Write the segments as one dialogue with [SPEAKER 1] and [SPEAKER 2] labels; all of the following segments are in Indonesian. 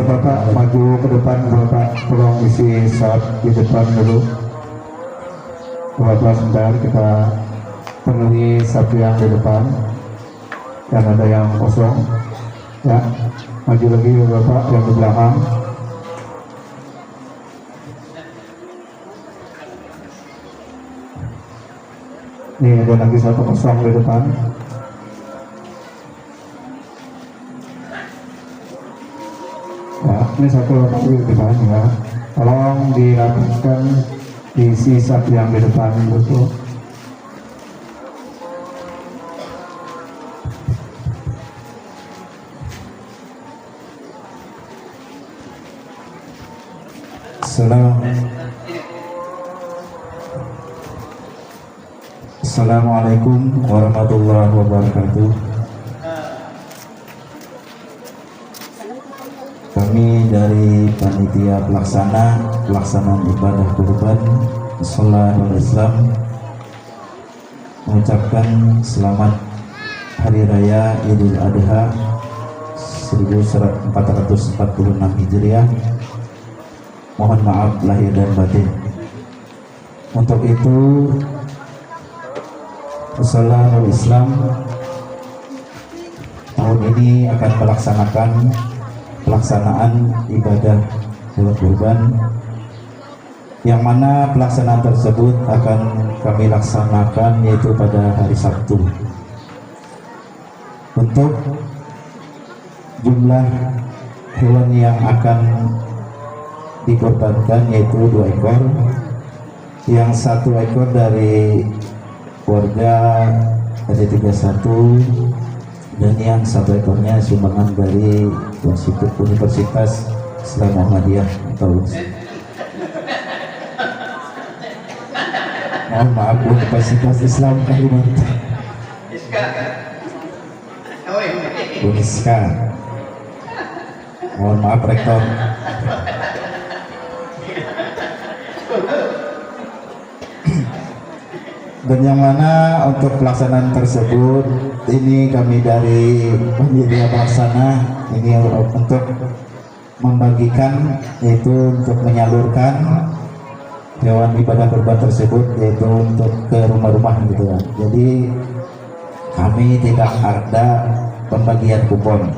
[SPEAKER 1] Bapak maju ke depan, Bapak tolong isi shot di depan dulu. Bapak sebentar kita penuhi satu yang di depan dan ada yang kosong ya, maju lagi Bapak yang di belakang. Nih ada lagi satu kosong di depan. Ya, ini satu lagi di depan ya. Tolong dirapikan isi satu yang di depan betul.
[SPEAKER 2] Assalamualaikum warahmatullahi wabarakatuh. Kami dari panitia pelaksanaan ibadah kurban Sallallahu Alaihi Wasallam mengucapkan selamat Hari Raya Idul Adha 1446 Hijriah. Mohon maaf lahir dan batin. Untuk itu Sallallahu Islam tahun ini akan melaksanakan pelaksanaan ibadah hewan kurban, yang mana pelaksanaan tersebut akan kami laksanakan yaitu pada hari Sabtu. Untuk jumlah hewan yang akan dikorbankan yaitu 2 ekor, yang 1 ekor dari warga RT31 dan yang 1 ekornya sumbangan dari Universitas Islam Muhammadiyah atau mohon maaf Universitas Islam Kalimantan Uniska. Mohon maaf Rektor. Dan yang mana untuk pelaksanaan tersebut ini kami dari panitia pelaksana ini untuk membagikan, yaitu untuk menyalurkan hewan ibadah kurban tersebut yaitu untuk ke rumah-rumah gitu ya. Jadi kami tidak ada pembagian kupon.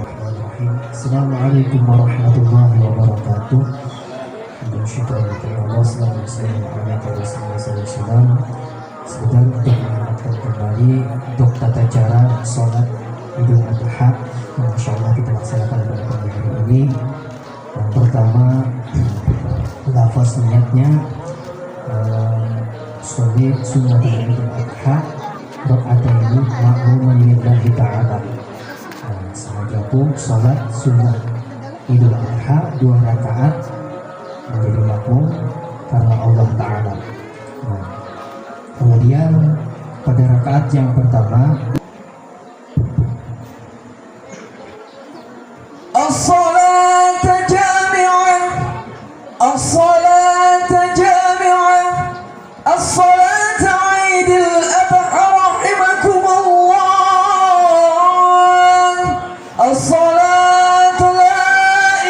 [SPEAKER 3] Assalamualaikum warahmatullahi wabarakatuh. Sebentar untuk mengingatkan kembali untuk tata cara sholat Idul Adha yang insya Allah kita laksanakan pada pagi hari ini. Yang pertama, lafaz niatnya sholat sunnah Idul Adha rakaataini ma'muman lillahi ta'ala. Sengaja pun sholat sunnah Idul Adha 2 rakaat menjadi makmum karena Allah Ta'ala. Kemudian pada rakaat yang pertama as-salat jami'ah, as-salat jami'ah, as-salat 'Idul Adha rahimakumullah, as-salat la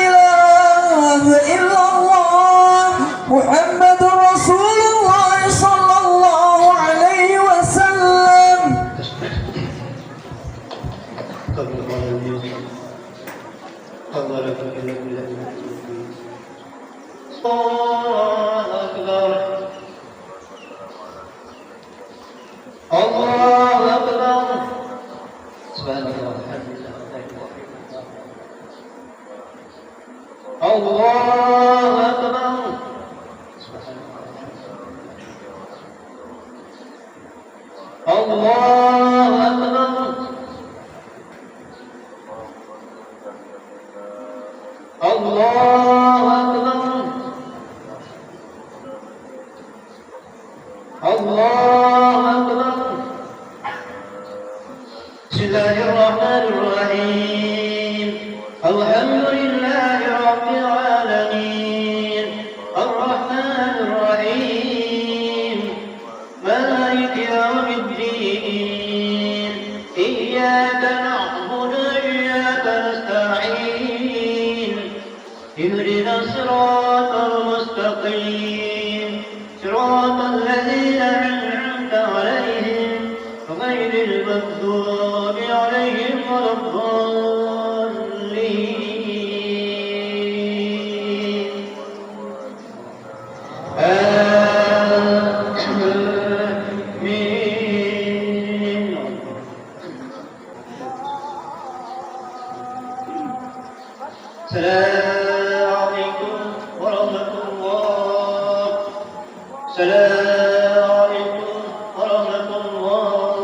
[SPEAKER 3] ilaha illallah Muhammadur Rasulullah sallallahu alaihi wasallam.
[SPEAKER 4] Allahu Akbar. Subhanallah. Allahu Akbar. Allahu Akbar. Allahu Akbar. Allahu Akbar. Bismillahirrahmanirrahim. Alhamdulillahi Rabbil Alamin. Ar-Rahmanir Rahim. Maliki yawmiddin. Iyyaka na'budu wa iyyaka nasta'in. اهدنا الصراط المستقيم صراط الذين أنعمت عليهم غير المغضوب عليهم ولا الضالين آمين. السلام عليكم ورحمة الله. السلام عليكم ورحمة الله.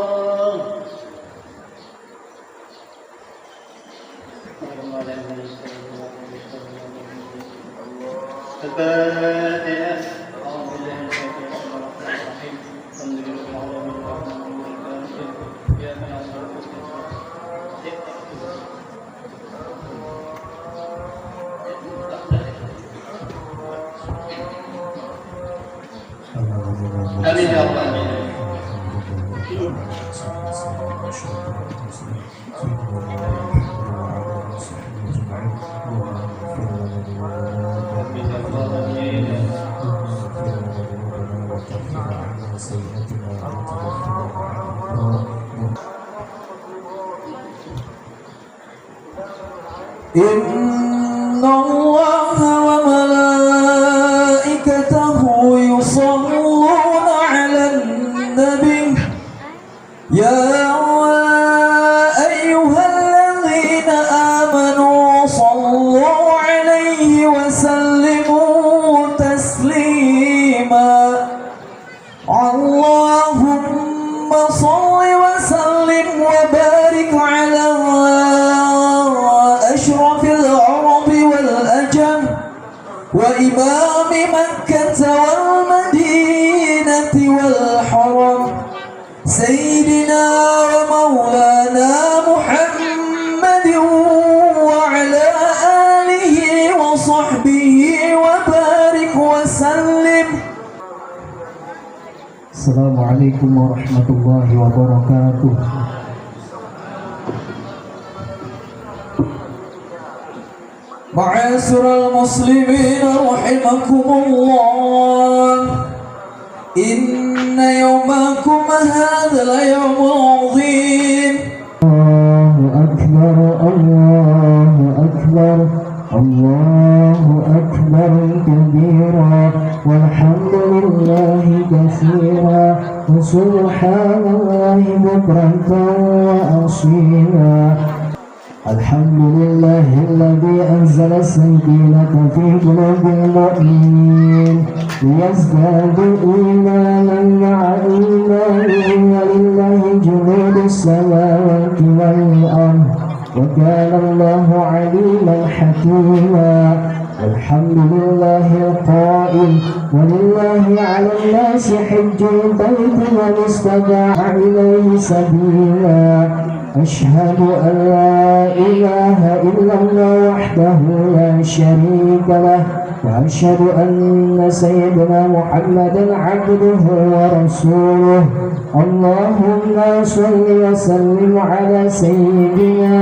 [SPEAKER 4] الفاتحة. أعوذ بالله من الشيطان الرجيم. الحمد لله رب العالمين الرحمن الرحيم إياك نعبد وإياك نستعين. آمين يا رب العالمين.
[SPEAKER 5] إن الله وملائكته يصلون على النبي يا أيها الذين آمنوا صلوا عليه وسلموا تسليما اللهم صل وسلم وبارك على أشرف العرب والأجم وإمام مكة والمدينة والحرم سيدنا ومولانا محمد وعلى آله وصحبه وبارك وسلم.
[SPEAKER 3] السلام عليكم ورحمة الله وبركاته.
[SPEAKER 5] معاشر المسلمين رحمكم الله إن يومكم هذا اليوم العظيم.
[SPEAKER 3] الله أكبر الله أكبر الله أكبر كبيرا والحمد لله كثيرا وسبحان الله بكرة وأصيلا. الحمد لله الذي أنزل السكينة في قلوب المؤمنين ليزدادوا إيمانا مع إيمانهم ولله جنود السماوات والأرض وكان الله عليما حكيما. الحمد لله القائل ولله على الناس حج البيت من استطاع إليه سبيلا. أشهد أن لا إله إلا الله وحده لا شريك له وأشهد أن سيدنا محمدا عبده ورسوله. اللهم صل وسلم على سيدنا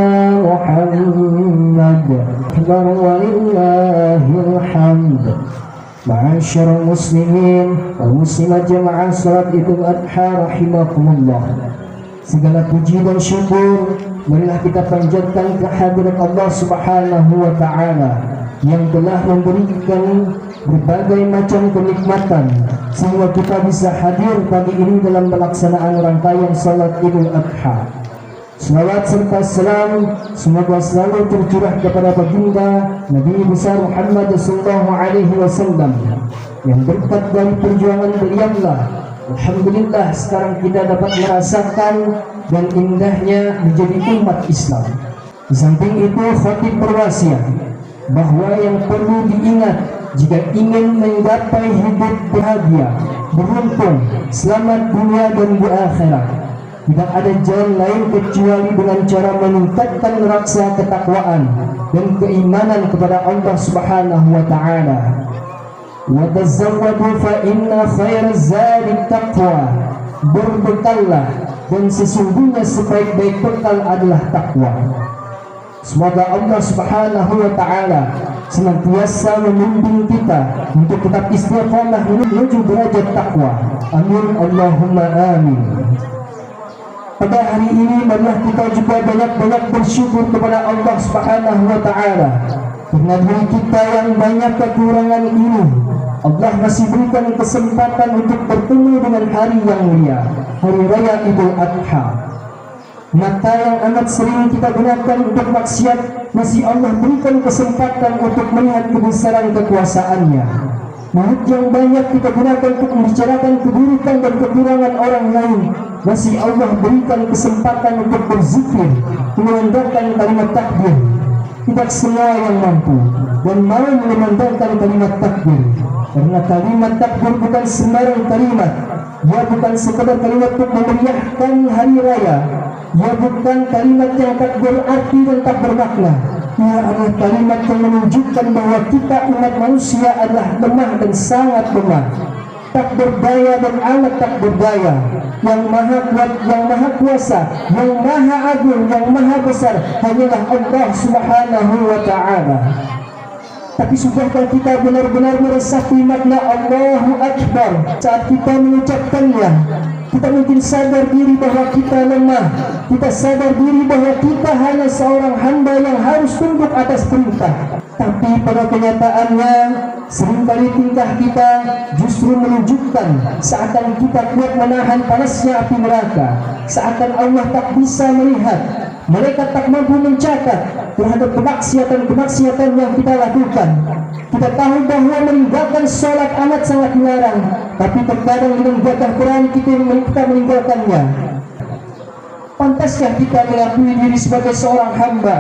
[SPEAKER 3] محمد أكبر ولله الحمد. معاشر المسلمين والمسلمات jemaah salat Idul Adha rahimakumullah. Segala puji dan syukur marilah kita panjatkan kehadirat Allah Subhanahu wa taala yang telah memberikan berbagai macam kenikmatan sehingga kita bisa hadir pagi ini dalam pelaksanaan rangkaian salat Idul Adha. Salawat serta salam semoga selalu tercurah kepada baginda Nabi besar Muhammad sallallahu alaihi wasallam yang berkat dari perjuangan beliaulah alhamdulillah sekarang kita dapat merasakan dan indahnya menjadi umat Islam. Di samping itu khatib berwasiat bahwa yang perlu diingat jika ingin menggapai hidup bahagia, beruntung, selamat dunia dan di akhirat, tidak ada jalan lain kecuali dengan cara meningkatkan rasa ketakwaan dan keimanan kepada Allah Subhanahu wa taala. Wa tazawwadu fa inna khairaz zadi taqwa. Berbekallah dan sesungguhnya sebaik-baik bekal adalah takwa. Semoga Allah Subhanahu wa taala senantiasa membimbing kita untuk tetap istiqamah menuju derajat takwa. Amin Allahumma amin. Pada hari ini marilah kita juga banyak-banyak bersyukur kepada Allah Subhanahu wa taala. Karena diri kita yang banyak kekurangan ini, Allah masih berikan kesempatan untuk bertemu dengan hari yang mulia, hari raya Idul Adha. Mata yang amat sering kita gunakan untuk maksiat, masih Allah berikan kesempatan untuk melihat kebesaran kekuasaannya. Mulut yang banyak kita gunakan untuk membicarakan keburukan dan kekurangan orang lain, masih Allah berikan kesempatan untuk berzikir, mengandalkan kalimat takbir. Tidak semua yang mampu dan mau mengandalkan kalimat takbir, karena kalimat takbir bukan sembarang kalimat. Ia bukan sekadar kalimat untuk memeriahkan hari raya. Ia bukan kalimat yang tak berarti dan tak bermakna. Ia adalah kalimat yang menunjukkan bahwa kita umat manusia adalah lemah dan sangat lemah, tak berdaya dan amat tak berdaya. Yang maha kuat, yang maha kuasa, yang maha agung, yang maha besar hanyalah Allah Subhanahu wa ta'ala. Tapi sudahkah kita benar-benar meresapi makna Allahu Akbar saat kita mengucapkannya? Kita mungkin sadar diri bahwa kita lemah. Kita sadar diri bahwa kita hanya seorang hamba yang harus tunduk atas perintah. Tapi pada kenyataannya, seringkali tingkah kita justru menunjukkan seakan kita kuat menahan panasnya api neraka, seakan Allah tak bisa melihat, mereka tak mampu mencatat terhadap kemaksiatan-kemaksiatan yang kita lakukan. Kita tahu bahwa meninggalkan sholat amat sangat dilarang, tapi terkadang dengan gagah berani kita meninggalkannya. Pantaskah kita mengakui diri sebagai seorang hamba?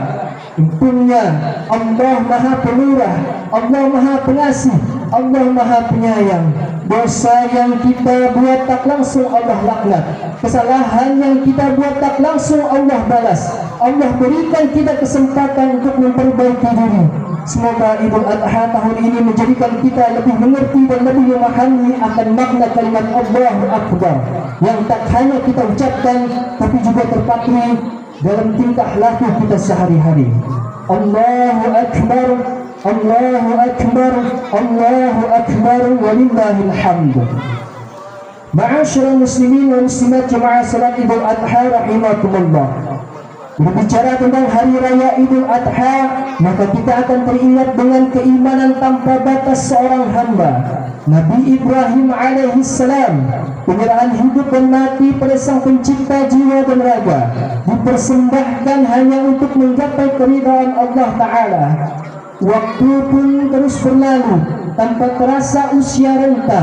[SPEAKER 3] Tentunya Allah Maha Pemurah, Allah Maha Pengasih, Allah Maha Penyayang. Dosa yang kita buat tak langsung Allah laknat, kesalahan yang kita buat tak langsung Allah balas. Allah berikan kita kesempatan untuk memperbaiki diri. Semoga Idul Adha tahun ini menjadikan kita lebih mengerti dan lebih memahami akan makna kalimat Allahu Akbar yang tak hanya kita ucapkan tapi juga terpatri dalam tingkah laku kita sehari-hari. Allahu Akbar, Allahu Akbar, Allahu Akbar, walillahil hamd. Ma'asyiral muslimin wa muslimat jemaah salat Idul Adha rahimakumullah. Berbicara tentang hari raya Idul Adha, maka kita akan teringat dengan keimanan tanpa batas seorang hamba, Nabi Ibrahim alaihissalam. Penyerahan hidup dan mati pada Sang Pencipta jiwa dan raga dipersembahkan hanya untuk menggapai keridhaan Allah Ta'ala. Waktu pun terus berlalu tanpa terasa usia renta,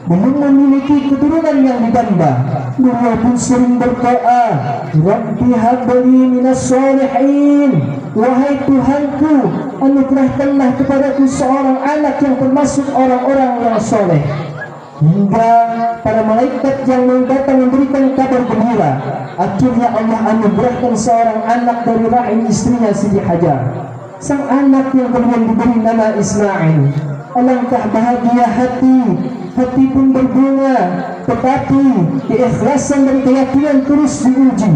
[SPEAKER 3] belum memiliki keturunan yang didamba. Beliau pun sering berdoa, Rabbi habli minas solihin, wahai Tuhanku, anugerahkanlah kepadaku seorang anak yang termasuk orang-orang yang soleh. Hingga para malaikat yang datang memberikan kabar gembira, akhirnya Allah anugerahkan seorang anak dari rahim istrinya Siti Hajar. Sang anak yang kemudian diberi nama Ismail. Alangkah bahagia hati pun berbunga, tetapi keikhlasan dan keyakinan terus diuji.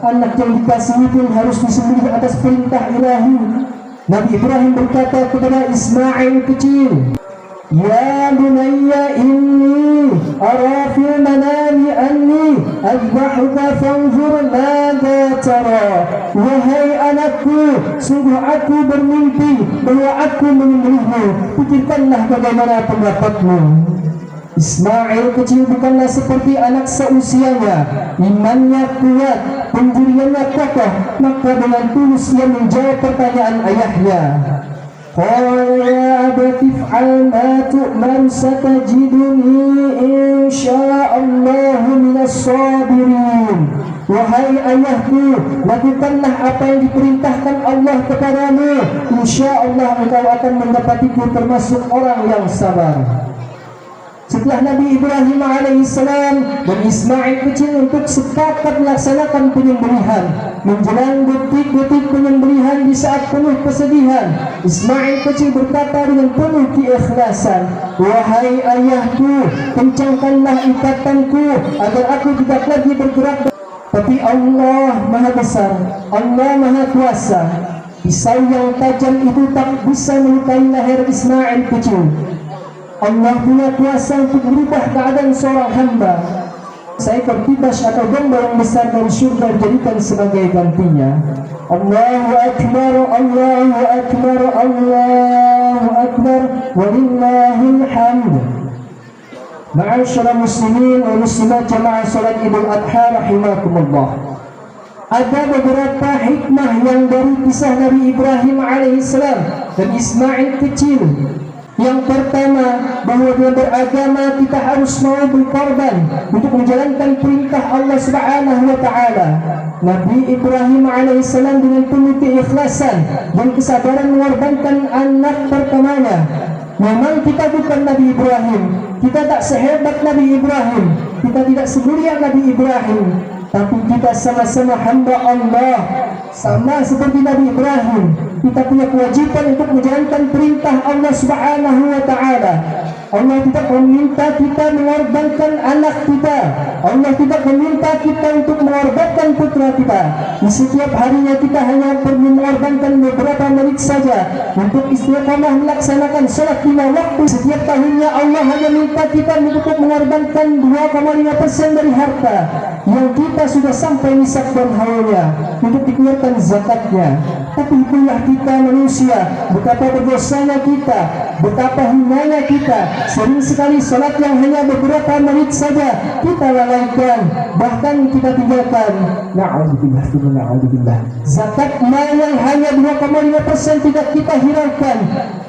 [SPEAKER 3] Anak yang dikasihi pun harus disembelih atas perintah ilahi. Nabi Ibrahim berkata kepada Ismail kecil, Ya bunayya inni ara fil manami anni adbahuka fanzur mada tara. Wahai anakku, sungguh aku bermimpi bahwa aku menyembelihmu. Pikirkanlah bagaimana pendapatmu. Ismail kecil bukanlah seperti anak seusianya. Imannya kuat, pendiriannya kokoh, maka dengan tulus ia menjawab pertanyaan ayahnya. Qala ya abati if'al ma tu'mar satajiduni insya'allah minas sabirin. Wahai ayahku, lakukanlah apa yang diperintahkan Allah kepadamu. Insya'allah engkau akan mendapatiku termasuk orang yang sabar. Setelah Nabi Ibrahim alaihissalam dan Ismail kecil untuk sepakat melaksanakan penyembelihan, menjelang detik-detik penyembelihan di saat penuh kesedihan, Ismail kecil berkata dengan penuh keikhlasan, Wahai ayahku, kencangkanlah ikatanku agar aku tidak lagi bergerak. Tapi Allah Maha Besar, Allah Maha Kuasa, Pisau yang tajam itu tak bisa melukai leher Ismail kecil. Allah punya kuasa untuk merubah keadaan seorang hamba. Seekor kibas atau domba yang besar dari surga dijadikan sebagai gantinya. Allahu Akbar, Allahu Akbar, Allahu Akbar, walillahil hamd. Ma'asyara muslimin wa muslimat jamaah salat Idul Adha rahimakumullah. Ada beberapa hikmah yang dari kisah Nabi Ibrahim alaihissalam dan Ismail kecil. Yang pertama, bahwa dalam beragama kita harus mau berkorban untuk menjalankan perintah Allah Subhanahu wa taala. Nabi Ibrahim alaihissalam dengan penuh keikhlasan dan kesabaran mengorbankan anak pertamanya. Memang kita bukan Nabi Ibrahim, kita tak sehebat Nabi Ibrahim, kita tidak semulia Nabi Ibrahim, tapi kita sama-sama hamba Allah, sama seperti Nabi Ibrahim. Kita punya kewajiban untuk menjalankan perintah Allah Subhanahu wa taala. Allah tidak meminta kita mengorbankan anak kita. Allah tidak meminta kita untuk mengorbankan putra kita. Di setiap harinya kita hanya perlu mengorbankan beberapa menit saja untuk istiqamah melaksanakan sholat 5 waktu. Setiap tahunnya Allah hanya minta kita untuk mengorbankan 2,5% dari harta yang kita sudah sampai nisab dan haulnya untuk dikeluarkan zakatnya. Tapi itulah kita manusia, betapa berdosanya kita, betapa hinanya kita. Sering sekali salat yang hanya beberapa menit saja kita lalaikan, bahkan kita tinggalkan. Na'udzubillah, na'udzubillah. Zakat mal yang hanya 2,5% tidak kita hiraukan.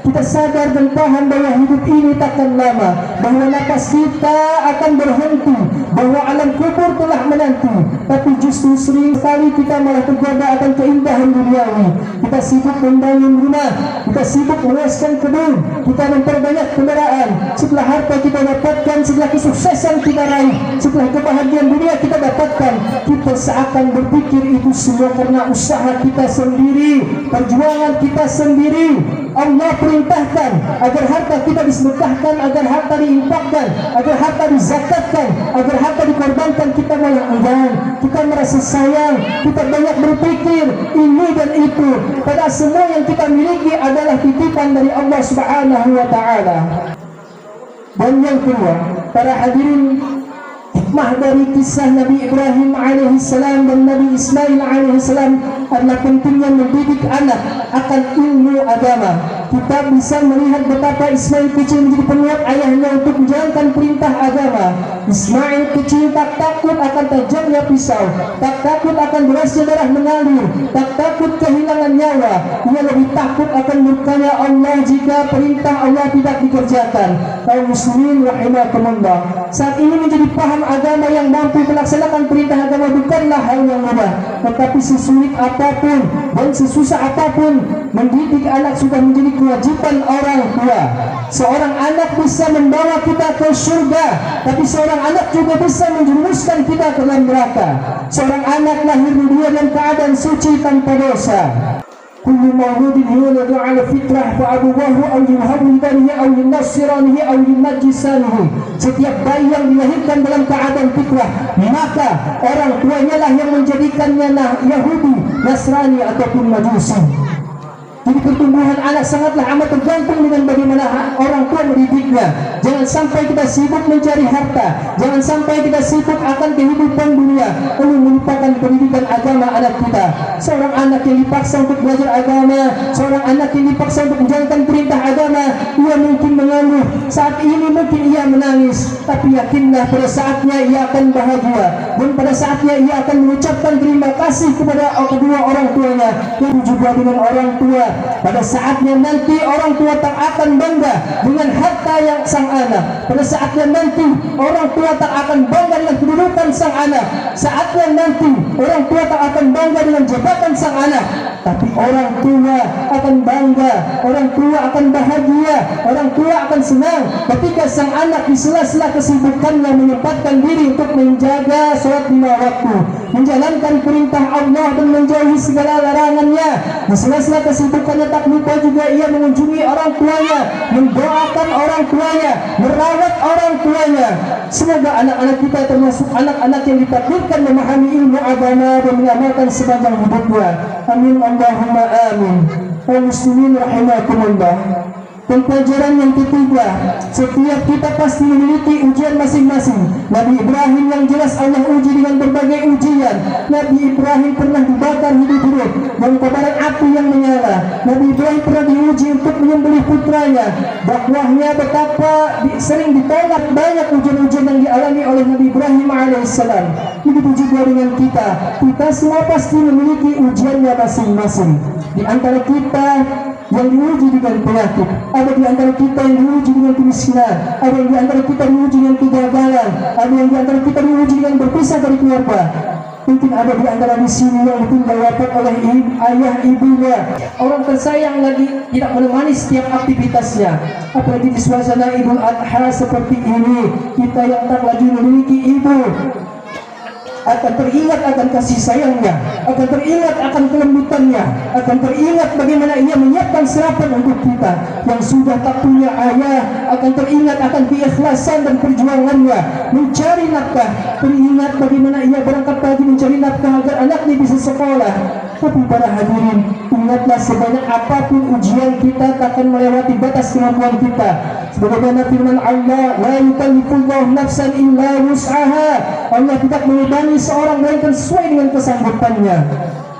[SPEAKER 3] Kita sadar dan paham bahwa hidup ini takkan lama, bahwa nafas kita akan berhenti, bahwa alam kubur telah menanti. Tapi justru sering sekali kita malah tergoda akan keindahan duniawi. Kita sibuk membangun rumah, kita sibuk meluaskan kebun, kita memperbanyak kendaraan. Setelah harta kita dapatkan, setelah kesuksesan kita raih, setelah kebahagiaan dunia kita dapatkan, kita seakan berpikir itu semua karena usaha kita sendiri, perjuangan kita sendiri. Allah perintahkan agar harta kita disedekahkan, agar harta diinfakkan, agar harta dizakatkan, agar harta dikorbankan. Kita malah enggan, kita merasa sayang, kita banyak berpikir ini dan itu. Padahal semua yang kita miliki adalah titipan dari Allah Subhanahu wa taala. Dan yang kedua, para hadirin, hikmah dari kisah Nabi Ibrahim alaihissalam dan Nabi Ismail alaihissalam adalah pentingnya mendidik anak akan ilmu agama. Kita bisa melihat betapa Ismail kecil menjadi penguat ayahnya untuk menjalankan perintah agama. Ismail kecil tak takut akan tajamnya pisau, tak takut akan derasnya darah mengalir, tak takut kehilangan nyawa. Ia lebih takut akan murkanya Allah jika perintah Allah tidak dikerjakan. Kaum muslimin rahimakumullah, saat ini menjadi paham agama yang mampu melaksanakan perintah agama bukanlah hal yang mudah. Tetapi sesulit apapun dan sesusah apapun, mendidik anak sudah menjadi kewajiban orang tua. Seorang anak bisa membawa kita ke surga, tapi seorang anak juga bisa menjerumuskan kita ke dalam neraka. Seorang anak lahir dunia dalam keadaan suci tanpa dosa. Kullu mauludin yuladu ala fitrah fa abuwahu aw yuhawwidanihi aw yunassiranihi aw yumajjisanihi. Setiap bayi yang dilahirkan dalam keadaan fitrah, maka orang tuanya lah yang menjadikannya Yahudi, Nasrani ataupun Majusi. Jadi pertumbuhan anak sangatlah amat tergantung dengan bagaimana orang tua mendidiknya. Jangan sampai kita sibuk mencari harta, jangan sampai kita sibuk akan kehidupan dunia lalu melupakan pendidikan agama anak kita. Seorang anak yang dipaksa untuk belajar agama, seorang anak yang dipaksa untuk menjalankan perintah agama, ia mungkin mengeluh, saat ini mungkin ia menangis, tapi yakinlah pada saatnya ia akan bahagia, dan pada saatnya ia akan mengucapkan terima kasih kepada kedua orang tuanya. Dan juga dengan orang tua, pada saatnya nanti orang tua tak akan bangga dengan harta yang sang anak. Pada saatnya nanti orang tua tak akan bangga dengan kedudukan sang anak. Saatnya nanti orang tua tak akan bangga dengan jabatan sang anak, tapi orang tua akan bangga, orang tua akan bahagia, orang tua akan senang ketika sang anak di sela-sela kesibukannya menyempatkan diri untuk menjaga sholat 5 waktu. menjalankan perintah Allah dan menjauhi segala larangannya. Di sela-sela kesibukannya tak lupa juga ia mengunjungi orang tuanya, mendoakan orang tuanya, merawat orang tuanya. Semoga anak-anak kita termasuk anak-anak yang ditakdirkan memahami ilmu agama dan mengamalkan sepanjang hidupnya. Amin Allahumma amin. Kaum muslimin rahimakumullah. Dan pelajaran yang ketiga, setiap kita pasti memiliki ujian masing-masing. Nabi Ibrahim yang jelas Allah uji dengan berbagai ujian. Nabi Ibrahim pernah dibakar hidup-hidup dan kobaran api yang menyala. Nabi Ibrahim pernah diuji untuk menyembelih putranya. Dakwahnya betapa sering ditolak, banyak ujian-ujian yang dialami oleh Nabi Ibrahim alaihissalam. Begitu juga dengan kita. Kita semua pasti memiliki ujiannya masing-masing. Di antara kita yang diuji dengan penyakit, ada di antara kita yang diuji dengan kemiskinan, ada yang di antara kita diuji dengan kegagalan, ada yang di antara kita diuji dengan berpisah dari keluarga. Mungkin ada di antara di sini yang ditinggal wafat oleh ayah ibunya, orang tersayang lagi tidak menemani setiap aktivitasnya. Apalagi di suasana Idul Adha seperti ini, kita yang tak lagi memiliki ibu akan teringat akan kasih sayangnya, akan teringat akan kelembutannya, akan teringat bagaimana ia menyiapkan sarapan untuk kita yang sudah tak punya ayah, akan teringat akan keikhlasan dan perjuangannya mencari nafkah, teringat bagaimana ia berangkat pagi mencari nafkah agar anaknya bisa sekolah. Tapi para hadirin, ingatlah sebanyak apapun ujian kita takkan melewati batas kemampuan kita. Sebagaimana firman Allah, la yukallifullahu nafsan illa wus'aha. Allah tidak membebani seorang melainkan sesuai dengan kesanggupannya.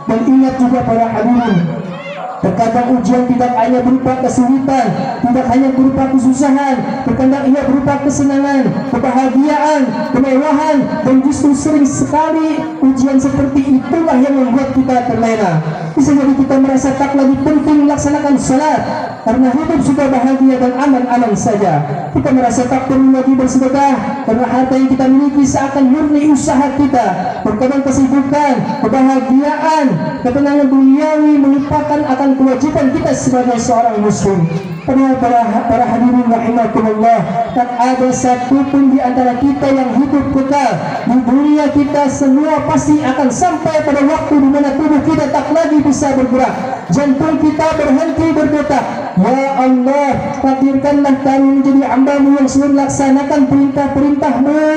[SPEAKER 3] Dan ingat juga para hadirin, terkadang ujian tidak hanya berupa kesulitan, tidak hanya berupa kesusahan, terkadang ia berupa kesenangan, kebahagiaan, kemewahan, dan justru sering sekali ujian seperti itulah yang membuat kita terlena. Bisa jadi kita merasa tak lagi penting melaksanakan salat karena hidup sudah bahagia dan aman-aman saja. Kita merasa tak perlu lagi bersedekah karena harta yang kita miliki seakan murni usaha kita. Terkadang kesibukan, kebahagiaan, ketenangan duniawi melupakan akan kewajiban kita sebagai seorang muslim. Para hadirin rahimakumullah, tak ada satupun di antara kita yang hidup kekal. Di dunia kita semua pasti akan sampai pada waktu di mana tubuh kita tak lagi bisa bergerak, jantung kita berhenti berdetak. Ya Allah, takdirkanlah kami menjadi hamba-Mu yang selalu melaksanakan perintah-perintah-Mu.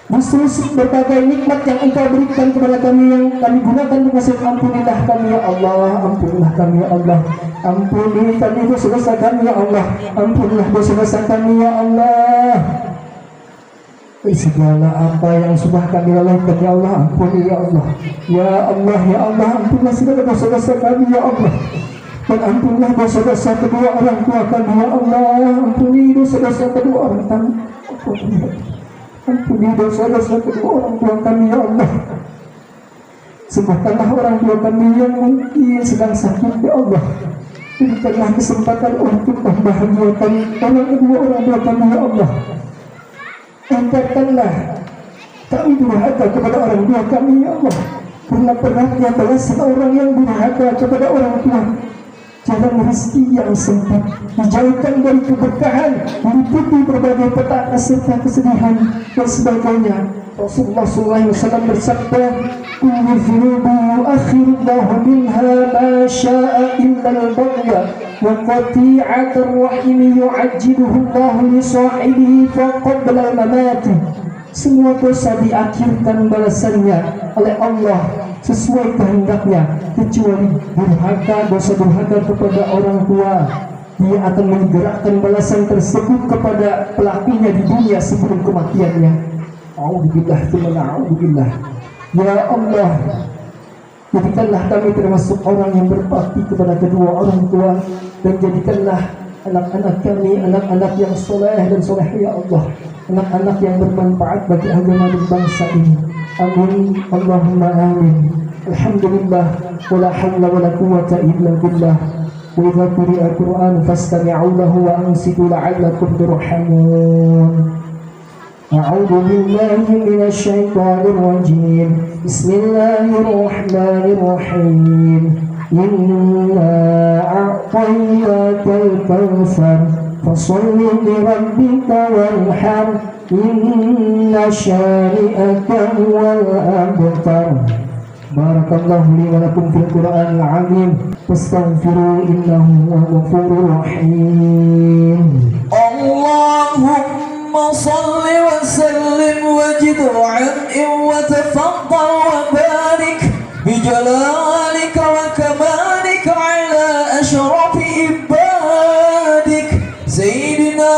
[SPEAKER 3] Justru berbagai nikmat yang Engkau berikan kepada kami yang kami gunakan untuk hasil, ampunilah kami ya Allah, ampunilah kami ya Allah, ampuni kami dosa-dosa kami ya Allah, ampunilah dosa-dosa kami ya Allah. Segala apa yang sudah kami lalaikan ya Allah, ampuni ya Allah. Ya Allah, ya Allah, ampunilah segala dosa-dosa kami ya Allah. Dan ampunilah dosa-dosa kedua orang tua kami ya Allah, ampuni dosa-dosa kedua orang kami. Ampuni dosa-dosa kedua orang tua kami ya Allah. Sembuhkanlah orang tua kami yang mungkin sedang sakit ya Allah. Berikanlah kesempatan untuk membahagiakan orang tua kami ya Allah. Angkatkanlah kami durhaka kepada orang tua kami ya Allah. Karena beratnya balasan orang yang durhaka kepada orang tua. Jalan rezeki yang sempit, dijauhkan dari keberkahan, meliputi berbagai petaka serta kesedihan dan sebagainya. Rasulullah SAW bersabda, "Kullu dhunubi yu'akhirullahu minha ma syaa illa al-baghya wa qati'atar rahimi yu'ajjiluhu Allahu li sahibihi fa qabla al-mamati." Semua dosa diakhirkan balasannya oleh Allah sesuai kehendaknya, kecuali durhaka, dosa durhaka kepada orang tua. Dia akan menggerakkan balasan tersebut kepada pelakunya di dunia sebelum kematiannya. A'udzubillah, a'udzubillah. Ya Allah, jadikanlah kami termasuk orang yang berbakti kepada kedua orang tua, dan jadikanlah anak-anak kami anak-anak yang soleh dan soleh ya Allah, anak-anak yang bermanfaat bagi agama dan bangsa ini. Amin Allahumma amin. Alhamdulillah, wala hawla wala quwwata illa billah. Wa idza quri'a al-Qur'an fastami'u lahu wa ansitu la'allakum turhamun. A'udzu billahi minasy syaithanir rajim. Bismillahir rahmanir rahim. Inna a'tainakal kautsar fasholli li rabbika wanhar إن شانئك هو الأبتر. بارك الله لي ولكم في القرآن العظيم فاستغفروا إنه هو الغفور الرحيم.
[SPEAKER 5] اللهم صل وسلم وجد وعنئم وتفضل وبارك بجلالك وكمالك على أشرف عبادك سيدنا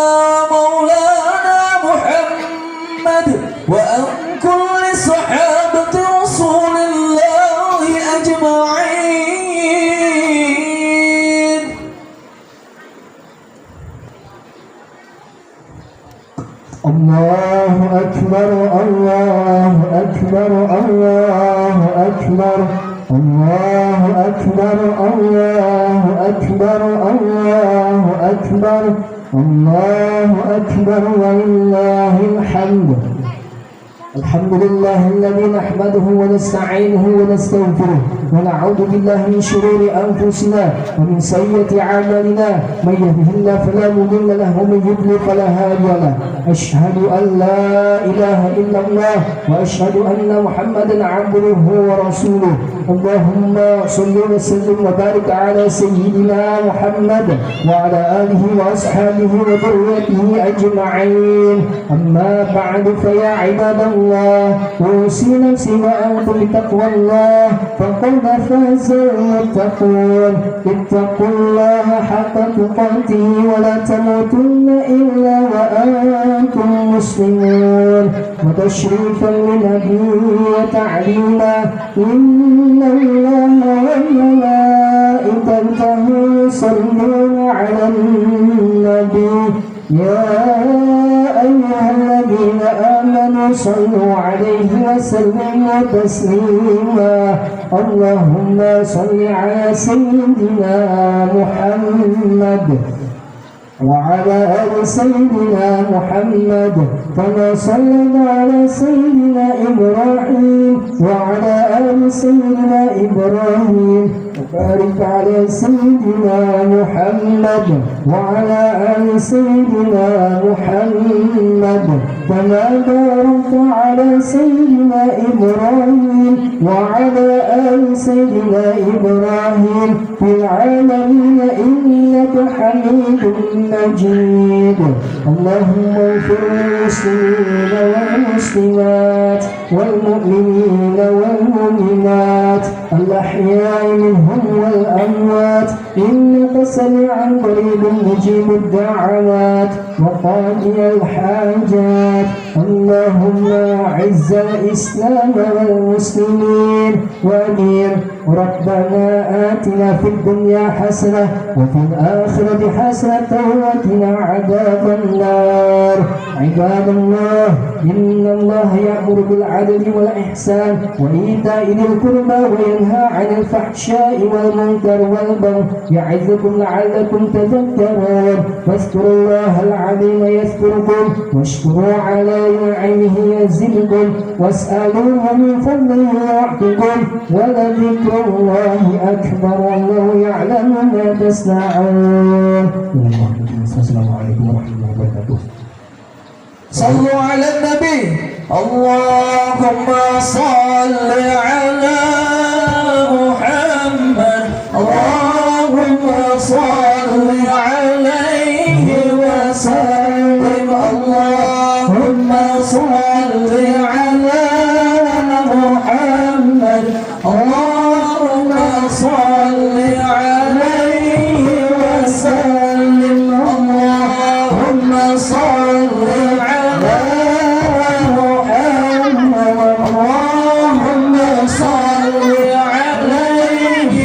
[SPEAKER 5] مولانا محمد وأن كل صحابة رسول الله أجمعين.
[SPEAKER 3] الله أكبر الله أكبر الله أكبر الله أكبر الله أكبر الله أكبر الله أكبر ولله الحمد. الحمد لله الذي نحمده ونستعينه ونستغفره ونعوذ بالله من شرور أنفسنا ومن سيئة أعمالنا من يهده الله فلا مضل له ومن يضلل فلا هادي له. أشهد أن لا إله إلا الله وأشهد أن محمدا عبده ورسوله. اللهم صل وسلم وبارك على سيدنا محمد وعلى آله وأصحابه وذريته أجمعين. أما بعد فيا عباد الله أوصي نفسي وأنتم بتقوى الله فقد فاز المتقون. اتقوا الله حق تقاته ولا تموتن إلا وأنتم مسلمون. وتشريفا للنبي وتعليما إن الله وملائكته يصلون على النبي يا أيها الذين آمنوا صلوا عليه وسلموا تسليما. اللهم صل على سيدنا محمد وعلى آل سيدنا محمد كما صليت على سيدنا إبراهيم وعلى آل سيدنا إبراهيم وبارك على سيدنا محمد وعلى آل سيدنا محمد كما باركت على سيدنا إبراهيم وعلى آل سيدنا إبراهيم في العالمين إنك حميد مجيد. اللهم اغفر للمسلمين والمسلمات والمؤمنين والمؤمنات الأحياء منهم والأموات إنك سميع قريب مجيب الدعوات وقاضي الحاجات. اللهم أعز الإسلام والمسلمين وأدير. ربنا آتنا في الدنيا حسنة وفي الآخرة حسنة وقنا عذاب النار. عباد الله إن الله يأمر بالعدل والإحسان وإيتاء ذي القربى وينهى عن الفحشاء والمنكر والبغي يعظكم لعلكم تذكرون. فاذكروا الله العظيم يذكركم واشكروا على نعمه يزدكم واسألوه من فضله يعطكم ولذكر الله أكبر والله يعلم ما تصنعون. السلام عليكم ورحمة الله وبركاته.
[SPEAKER 5] صلوا على النبي. اللهم صل على محمد. اللهم صل عليه وسلم. اللهم صل على محمد. اللهم صل عليه وسلم. اللهم صل على محمد. اللهم صل عليه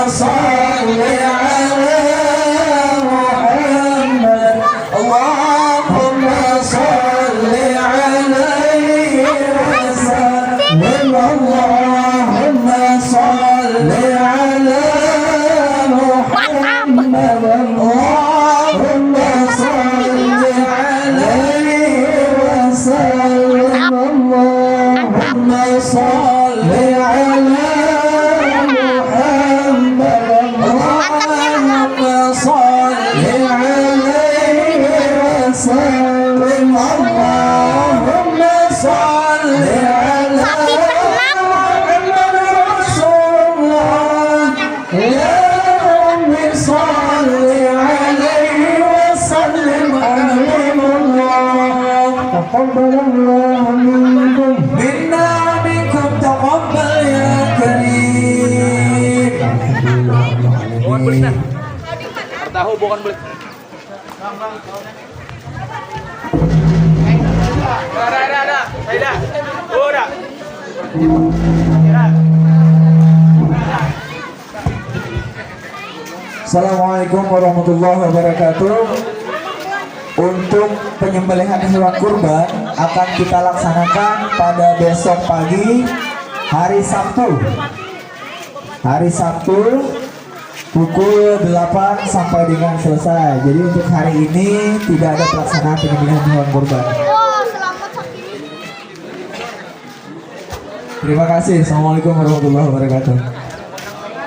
[SPEAKER 5] صل على محمد اللهم صل عليه وسلم اللهم صل على محمد اللهم صل عليه وسلم اللهم صل على محمد اللهم صل عليه وسلم اللهم صل على محمد رسول الله يا رب صل عليه وسلم أمين الله تقبل الله منكم منا منكم تقبل يا كريم
[SPEAKER 4] Tahu bukan boleh. Ada. Saya dah.
[SPEAKER 2] Assalamualaikum warahmatullahi wabarakatuh. Untuk penyembelihan hewan kurban akan kita laksanakan pada besok pagi hari Sabtu. Hari Sabtu pukul 8 sampai dengan selesai. Jadi untuk hari ini tidak ada pelaksanaan penyembelihan hewan kurban. Terima kasih. Assalamualaikum warahmatullahi wabarakatuh.